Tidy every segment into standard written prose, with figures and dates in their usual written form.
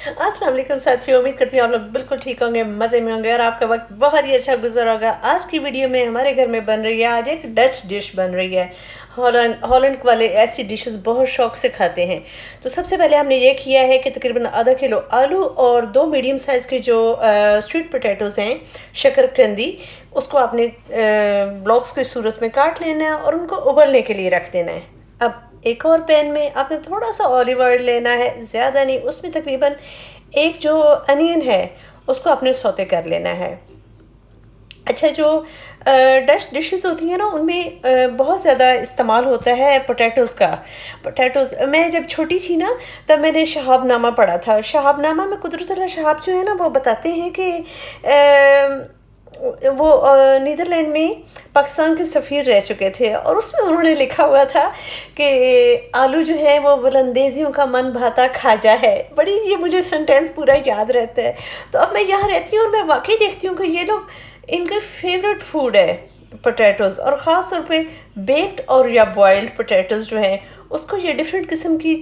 अस्सलाम वालेकुम साथियों, उम्मीद करती हूँ आप लोग बिल्कुल ठीक होंगे, मज़े में होंगे और आपका वक्त बहुत ही अच्छा गुजर होगा। आज की वीडियो में हमारे घर में बन रही है, आज एक डच डिश बन रही है। हॉलैंड हॉलैंड वाले ऐसी डिशेस बहुत शौक से खाते हैं। तो सबसे पहले हमने ये किया है कि तकरीबन आधा किलो आलू और दो मीडियम साइज़ के जो स्वीट पोटैटोज़ हैं, शकरकंदी, उसको आपने ब्लॉक्स की सूरत में काट लेना है और उनको उबलने के लिए रख देना है। अब एक और पैन में आपने थोड़ा-सा ऑलिव ऑयल लेना है, ज़्यादा नहीं, उसमें तकरीबन एक जो अनियन है, उसको आपने सौते कर लेना है। अच्छा, जो डच डिशेज़ होती हैं ना, उनमें बहुत ज़्यादा इस्तेमाल होता है पोटैटोज़ का। पोटैटोज़ मैं जब छोटी थी ना, तब मैंने शहाबनामा पढ़ा था। शहाबनामा में कुदरतुल्लाह शहाब जो है ना, वो बताते हैं कि वो नीदरलैंड में पाकिस्तान के सफ़ीर रह चुके थे और उसमें उन्होंने लिखा हुआ था कि आलू जो है वो बुलंदेज़ियों का मन भाता खाजा है। बड़ी ये मुझे सेंटेंस पूरा याद रहता है। तो अब मैं यहाँ रहती हूँ और मैं वाक़ई देखती हूँ कि ये लोग, इनका फ़ेवरेट फूड है पोटैटोज़, और ख़ास तौर पे बेक्ड और या बॉइल्ड पोटैटोज़ जो हैं, उसको ये डिफ़रेंट किस्म की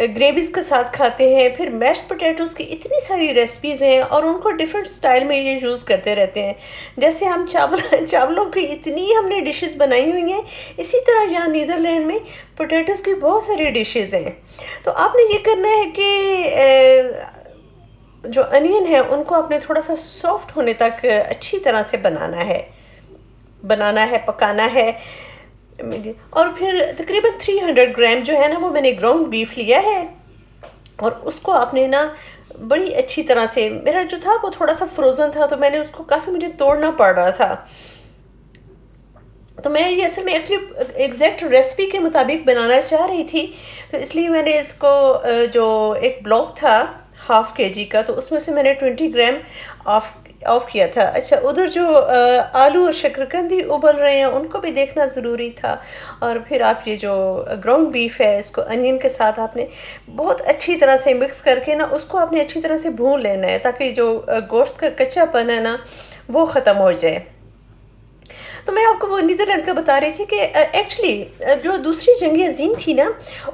ग्रेवीज़ के साथ खाते हैं। फिर मैश्ड पोटैटोज़ की इतनी सारी रेसिपीज़ हैं और उनको डिफरेंट स्टाइल में ये यूज़ करते रहते हैं। जैसे हम चावल चावलों की इतनी हमने डिशेज़ बनाई हुई हैं, इसी तरह यहाँ नीदरलैंड में पोटैटोज़ की बहुत सारी डिशेज़ हैं। तो आपने ये करना है कि जो अनियन है उनको आपने थोड़ा-सा सॉफ्ट होने तक अच्छी तरह से पकाना है। और फिर तकरीबन 300 ग्राम जो है ना, वो मैंने ग्राउंड बीफ लिया है और उसको आपने ना बड़ी अच्छी तरह से, मेरा जो था वो थोड़ा-सा फ्रोज़न था, तो मैंने उसको काफ़ी, मुझे तोड़ना पड़ रहा था। तो मैं ये असल में एक्चुअली एग्ज़ैक्ट रेसिपी के मुताबिक बनाना चाह रही थी, तो इसलिए मैंने इसको जो एक ब्लॉक था हाफ़ केजी का, तो उसमें से मैंने 20 ग्राम ऑफ ऑफ किया था। अच्छा, उधर जो आलू और शकरकंदी उबल रहे हैं, उनको भी देखना ज़रूरी था। और फिर आप ये जो ग्राउंड बीफ है, इसको अनियन के साथ आपने बहुत अच्छी तरह से मिक्स करके ना, उसको आपने अच्छी तरह से भून लेना है, ताकि जो गोश्त का कच्चापन है ना, वो ख़त्म हो जाए। तो मैं आपको वो नीदरलैंड का बता रही थी कि एक्चुअली जो दूसरी जंग अज़ीम थी ना,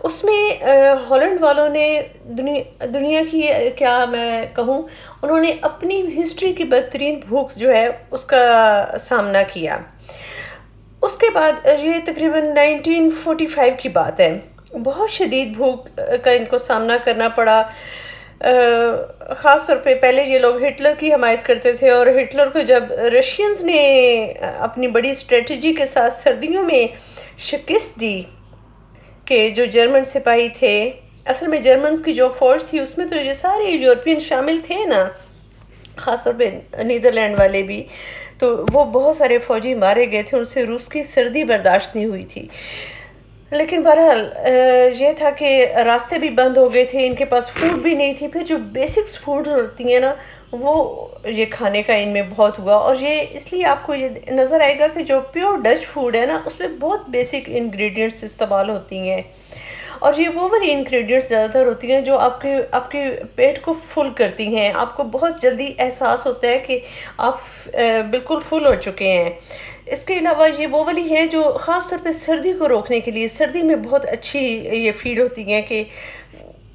उसमें हॉलैंड वालों ने दुनिया की क्या मैं कहूँ, उन्होंने अपनी हिस्ट्री की बदतरीन भूख जो है उसका सामना किया। उसके बाद ये तकरीबन 1945 की बात है। बहुत शदीद भूख का इनको सामना करना पड़ा। ख़ास तौर पे पहले ये लोग हिटलर की हमायत करते थे, और हिटलर को जब रशियंस ने अपनी बड़ी स्ट्रेटजी के साथ सर्दियों में शिकस्त दी, कि जो जर्मन सिपाही थे, असल में जर्मन्स की जो फ़ौज थी उसमें तो ये सारे यूरोपियन शामिल थे ना, ख़ास तौर पे नीदरलैंड वाले भी। तो वो बहुत सारे फ़ौजी मारे गए थे, उनसे रूस की सर्दी बर्दाश्त नहीं हुई थी। लेकिन बहरहाल ये था कि रास्ते भी बंद हो गए थे, इनके पास फूड भी नहीं थी। फिर जो बेसिक्स फूड होती हैं ना, वो ये खाने का इनमें बहुत हुआ, और ये इसलिए आपको ये नज़र आएगा कि जो प्योर डच फूड है ना, उसमें बहुत बेसिक इंग्रेडिएंट्स इस्तेमाल होती हैं। और ये वो वाली इंग्रेडिएंट्स ज़्यादातर होती हैं जो आपके आपके पेट को फुल करती हैं। आपको बहुत जल्दी एहसास होता है कि आप बिल्कुल फुल हो चुके हैं। इसके अलावा ये वो वाली है जो ख़ास तौर पे सर्दी को रोकने के लिए, सर्दी में बहुत अच्छी ये फ़ीड होती हैं, कि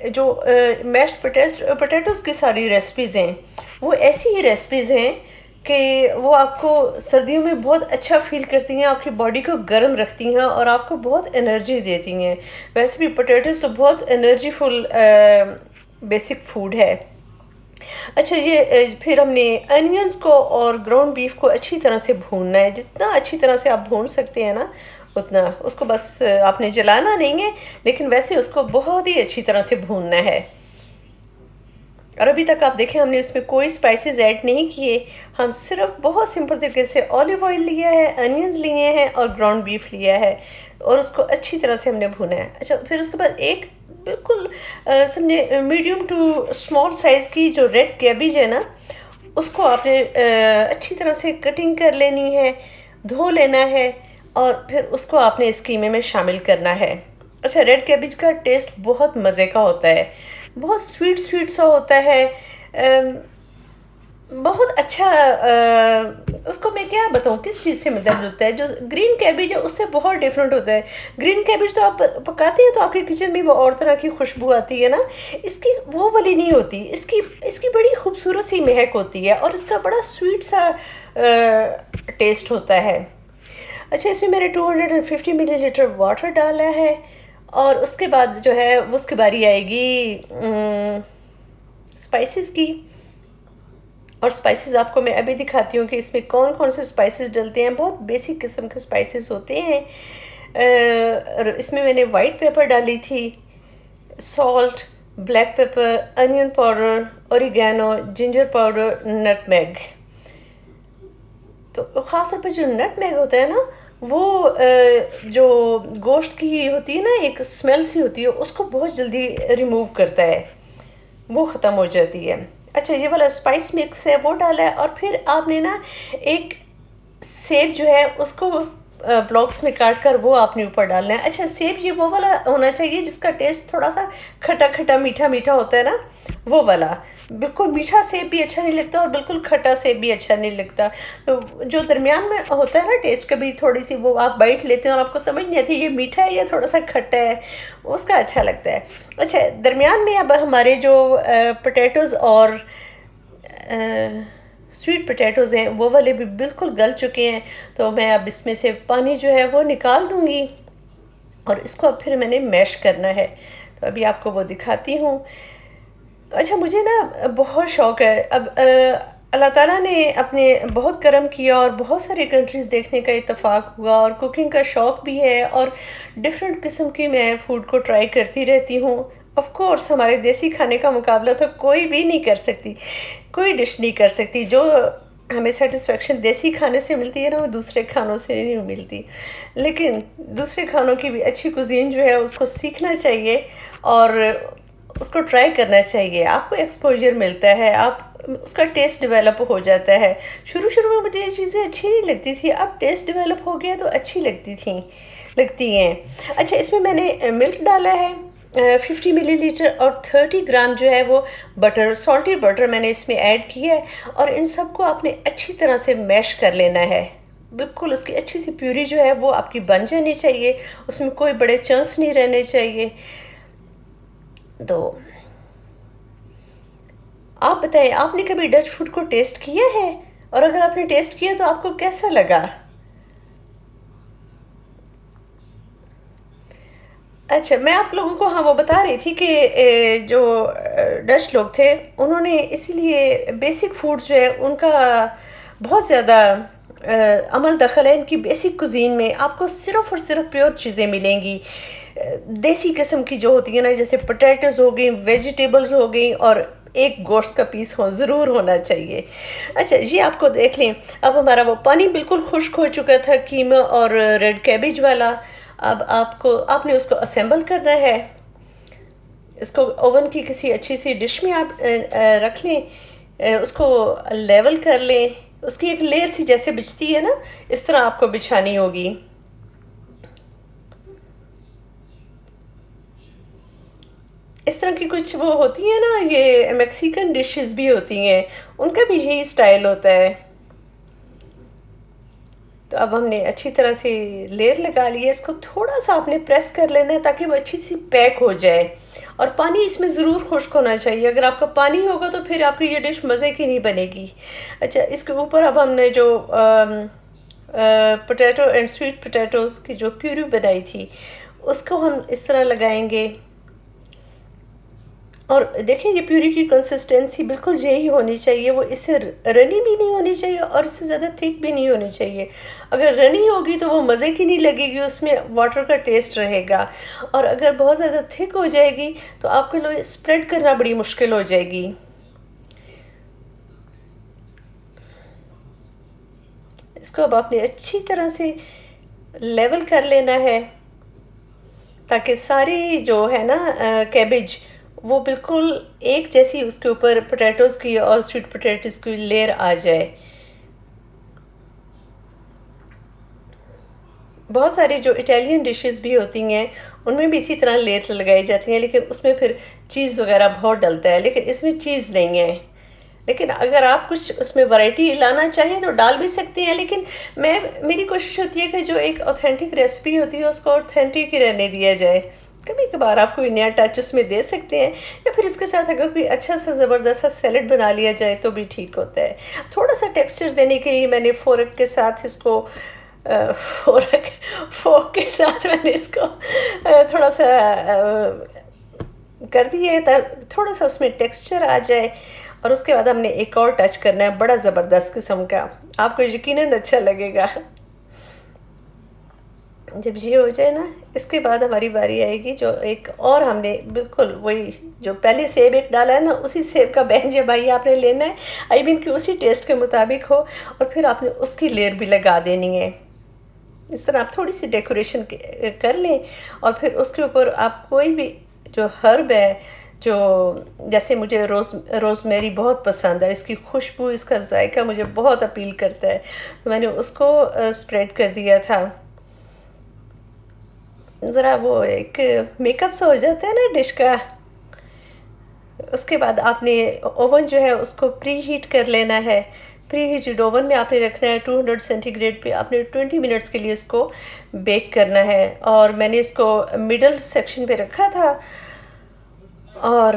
जो मैश्ड पोटैटोज़ की सारी रेसिपीज़ हैं, वो ऐसी ही रेसिपीज़ हैं कि वो आपको सर्दियों में बहुत अच्छा फ़ील करती हैं, आपकी बॉडी को गर्म रखती हैं और आपको बहुत एनर्जी देती हैं। वैसे भी पोटैटोज़ तो बहुत एनर्जीफुल बेसिक फूड है। अच्छा, ये फिर हमने अनियंस को और ग्राउंड बीफ को अच्छी तरह से भूनना है। जितना अच्छी तरह से आप भून सकते हैं ना, उतना। उसको बस आपने जलाना नहीं है, लेकिन वैसे उसको बहुत ही अच्छी तरह से भूनना है। और अभी तक आप देखें, हमने उसमें कोई स्पाइसेस ऐड नहीं किए। हम सिर्फ बहुत सिंपल तरीके से ऑलिव ऑयल लिया है, अनियंस लिए हैं और ग्राउंड बीफ लिया है, और उसको अच्छी तरह से हमने भुना है। अच्छा, फिर उसके बाद एक बिल्कुल समझे मीडियम टू स्मॉल साइज़ की जो रेड कैबेज है ना, उसको आपने अच्छी तरह से कटिंग कर लेनी है, धो लेना है, और फिर उसको आपने इस कीमे में शामिल करना है। अच्छा, रेड कैबेज का टेस्ट बहुत मज़े का होता है, बहुत स्वीट स्वीट सा होता है। बहुत अच्छा उसको मैं क्या बताऊँ किस चीज़ से मदद होता है, जो ग्रीन कैबेज है उससे बहुत डिफरेंट होता है। ग्रीन कैबेज तो आप पकाते हैं तो आपके किचन में वो और तरह की खुशबू आती है ना, इसकी वो वाली नहीं होती, इसकी इसकी बड़ी खूबसूरत सी महक होती है और इसका बड़ा स्वीट सा टेस्ट होता है। अच्छा, इसमें मैंने 250 मिलीलीटर वाटर डाला है और उसके बाद जो है उसकी बारी आएगी स्पाइसेस की। और स्पाइसेस आपको मैं अभी दिखाती हूँ कि इसमें कौन कौन से स्पाइसेस डलते हैं। बहुत बेसिक किस्म के स्पाइसेस होते हैं। इसमें मैंने वाइट पेपर डाली थी, salt, black pepper, onion powder, oregano, ginger powder, nutmeg. तो ख़ास तौर पे जो नटमेग होता है ना, वो जो गोश्त की होती है ना, एक स्मेल सी होती है, उसको बहुत जल्दी रिमूव करता है, वो ख़त्म हो जाती है। अच्छा, ये वाला स्पाइस मिक्स है वो डाला है और फिर आपने ना एक सेब जो है उसको ब्लॉक्स में काट कर वो आपने ऊपर डालना है। अच्छा, सेब ये वो वाला होना चाहिए जिसका टेस्ट थोड़ा सा खट्टा खट्टा मीठा मीठा होता है ना, वो वाला। बिल्कुल मीठा सेब भी अच्छा नहीं लगता और बिल्कुल खट्टा सेब भी अच्छा नहीं लगता। तो जो दरमियान में होता है ना टेस्ट, कभी थोड़ी सी वो आप बाइट लेते हैं और आपको समझ नहीं आती ये मीठा है या थोड़ा सा खट्टा है, उसका अच्छा लगता है। अच्छा, दरमियान में अब हमारे जो पोटैटोज़ और स्वीट पोटैटोज़ हैं वो वाले भी बिल्कुल गल चुके हैं। तो मैं अब इसमें से पानी जो है वो निकाल दूँगी और इसको अब फिर मैंने मैश करना है। तो अभी आपको वो दिखाती हूँ। अच्छा, मुझे ना बहुत शौक़ है। अब अल्लाह ताला ने अपने बहुत करम किया और बहुत सारी कंट्रीज़ देखने का इत्तेफ़ाक हुआ और कुकिंग का शौक़ भी है और डिफ़रेंट किस्म की मैं फ़ूड को ट्राई करती रहती हूँ। ऑफ़ कोर्स हमारे देसी खाने का मुकाबला तो कोई भी नहीं कर सकती, कोई डिश नहीं कर सकती। जो हमें सैटिस्फैक्शन देसी खाने से मिलती है ना, वो दूसरे खानों से नहीं मिलती। लेकिन दूसरे खानों की भी अच्छी कुज़ीन जो है उसको सीखना चाहिए और उसको ट्राई करना चाहिए। आपको एक्सपोज़र मिलता है, आप उसका टेस्ट डेवलप हो जाता है। शुरू-शुरू में मुझे ये चीज़ें अच्छी नहीं लगती थी, अब टेस्ट डेवलप हो गया तो अच्छी लगती हैं। अच्छा, इसमें मैंने मिल्क डाला है 50 मिलीलीटर और 30 ग्राम जो है वो बटर, सॉल्टी बटर मैंने इसमें ऐड किया है और इन सबको आपने अच्छी तरह से मैश कर लेना है। बिल्कुल उसकी अच्छी सी प्यूरी जो है वो आपकी बन जानी चाहिए, उसमें कोई बड़े चंक्स नहीं रहने चाहिए। तो आप बताएँ, आपने कभी डच फूड को टेस्ट किया है? और अगर आपने टेस्ट किया तो आपको कैसा लगा? अच्छा, मैं आप लोगों को हाँ, वो बता रही थी कि जो डच लोग थे, उन्होंने इसीलिए बेसिक फूड जो है उनका बहुत ज़्यादा अमल दखल है इनकी बेसिक कुज़ीन में। आपको सिर्फ़ और सिर्फ़ प्योर चीज़ें मिलेंगी। देसी किस्म की जो होती है ना, जैसे पोटैटोज़ हो गई, वेजिटेबल्स हो गई और एक गोश्त का पीस हो ज़रूर होना चाहिए। अच्छा, ये आपको देख लें, अब हमारा वो पानी बिल्कुल खुश्क हो चुका था कीमा और रेड कैबेज वाला। अब आपने उसको असेंबल करना है। इसको ओवन की किसी अच्छी सी डिश में आप रख लें, उसको लेवल कर लें। उसकी एक लेयर सी जैसे बिछती है ना, इस तरह आपको बिछानी होगी। इस तरह की कुछ वो होती है ना, ये मेक्सिकन डिशेस भी होती हैं, उनका भी यही स्टाइल होता है। तो अब हमने अच्छी तरह से लेयर लगा ली है, इसको थोड़ा-सा आपने प्रेस कर लेना है ताकि वो अच्छी-सी पैक हो जाए और पानी इसमें ज़रूर खुश्क होना चाहिए। अगर आपका पानी होगा तो फिर आपकी ये डिश मज़े की नहीं बनेगी। अच्छा, इसके ऊपर अब हमने जो पोटैटो एंड स्वीट पोटैटोज़ की जो प्यूरी बनाई थी, उसको हम इस तरह लगाएँगे। और देखिए, ये प्यूरी की कंसिस्टेंसी बिल्कुल यही होनी चाहिए, वो इससे रनी भी नहीं होनी चाहिए और इससे ज़्यादा थिक भी नहीं होनी चाहिए। अगर रनी होगी तो वो मज़े की नहीं लगेगी, उसमें वाटर का टेस्ट रहेगा और अगर बहुत ज़्यादा थिक हो जाएगी तो आपके लिए स्प्रेड करना बड़ी मुश्किल हो जाएगी। इसको अब आपने अच्छी तरह से लेवल कर लेना है ताकि सारी जो है ना कैबेज, वो बिल्कुल एक जैसी उसके ऊपर पोटैटोज़ की और स्वीट पोटैटोज़ की लेयर आ जाए। बहुत सारी जो इटालियन डिशेज़ भी होती हैं, उनमें भी इसी तरह लेयर्स लगाई जाती हैं, लेकिन उसमें फिर चीज़ वग़ैरह बहुत डलता है, लेकिन इसमें चीज़ नहीं है। लेकिन अगर आप कुछ उसमें वैरायटी लाना चाहें तो डाल भी सकती हैं, लेकिन मेरी कोशिश होती है कि जो एक ऑथेंटिक रेसिपी होती है उसको ऑथेंटिक ही रहने दिया जाए। कभी-कभार आप कोई नया टच उसमें दे सकते हैं, या फिर इसके साथ अगर कोई अच्छा-सा ज़बरदस्त सा सैलेड बना लिया जाए तो भी ठीक होता है। थोड़ा-सा टेक्सचर देने के लिए मैंने फ़ोर्क के साथ इसको फ़ोर्क फ़ोर्क के साथ मैंने इसको थोड़ा-सा कर दिए थोड़ा-सा उसमें टेक्सचर आ जाए, और उसके बाद हमने एक और टच करना है बड़ा ज़बरदस्त किस्म का, आपको यकीनन अच्छा लगेगा। जब ये हो जाए ना, इसके बाद हमारी बारी आएगी जो एक और हमने बिल्कुल वही जो पहले सेब एक डाला है ना, उसी सेब का बैंगन भाई आपने लेना है, आई मीन कि उसी टेस्ट के मुताबिक हो, और फिर आपने उसकी लेयर भी लगा देनी है। इस तरह आप थोड़ी-सी डेकोरेशन कर लें, और फिर उसके ऊपर आप कोई भी जो हर्ब है, जो जैसे मुझे रोज़मेरी बहुत पसंद है, इसकी खुशबू, इसका ज़ायका मुझे बहुत अपील करता है, तो मैंने उसको स्प्रेड कर दिया था। ज़रा वो एक मेकअप सा हो जाता है ना डिश का। उसके बाद आपने ओवन जो है उसको प्री हीट कर लेना है। प्री हीटेड ओवन में आपने रखना है 200 सेंटीग्रेड पे, आपने 20 मिनट्स के लिए इसको बेक करना है, और मैंने इसको मिडल सेक्शन पे रखा था। और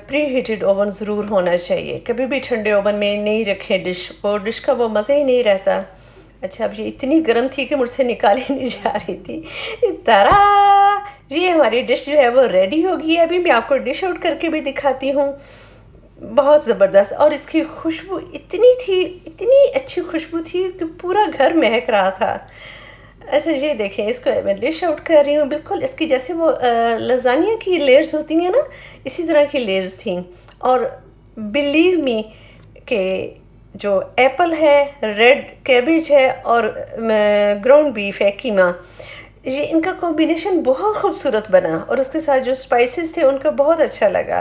प्री हीटेड ओवन ज़रूर होना चाहिए, कभी भी ठंडे ओवन में नहीं रखें डिश, वो डिश का वो मज़ा ही नहीं रहता। अच्छा, अब ये इतनी गर्म थी कि मुझसे निकाली नहीं जा रही थी। तारा! ये हमारी डिश जो है वो रेडी हो गई है, अभी मैं आपको डिश आउट करके भी दिखाती हूँ। बहुत ज़बरदस्त, और इसकी खुशबू इतनी थी, इतनी अच्छी खुशबू थी कि पूरा घर महक रहा था। अच्छा, ये देखें, इसको मैं डिश आउट कर रही हूँ, बिल्कुल इसकी जैसे वो लज़ानिया की लेयर्स होती हैं ना, इसी तरह की लेयर्स थीं। और बिलीव मी कि जो एप्पल है, रेड कैबेज है, और ग्राउंड बीफ है, कीमा, ये इनका कॉम्बिनेशन बहुत खूबसूरत बना, और उसके साथ जो स्पाइसेस थे उनका बहुत अच्छा लगा।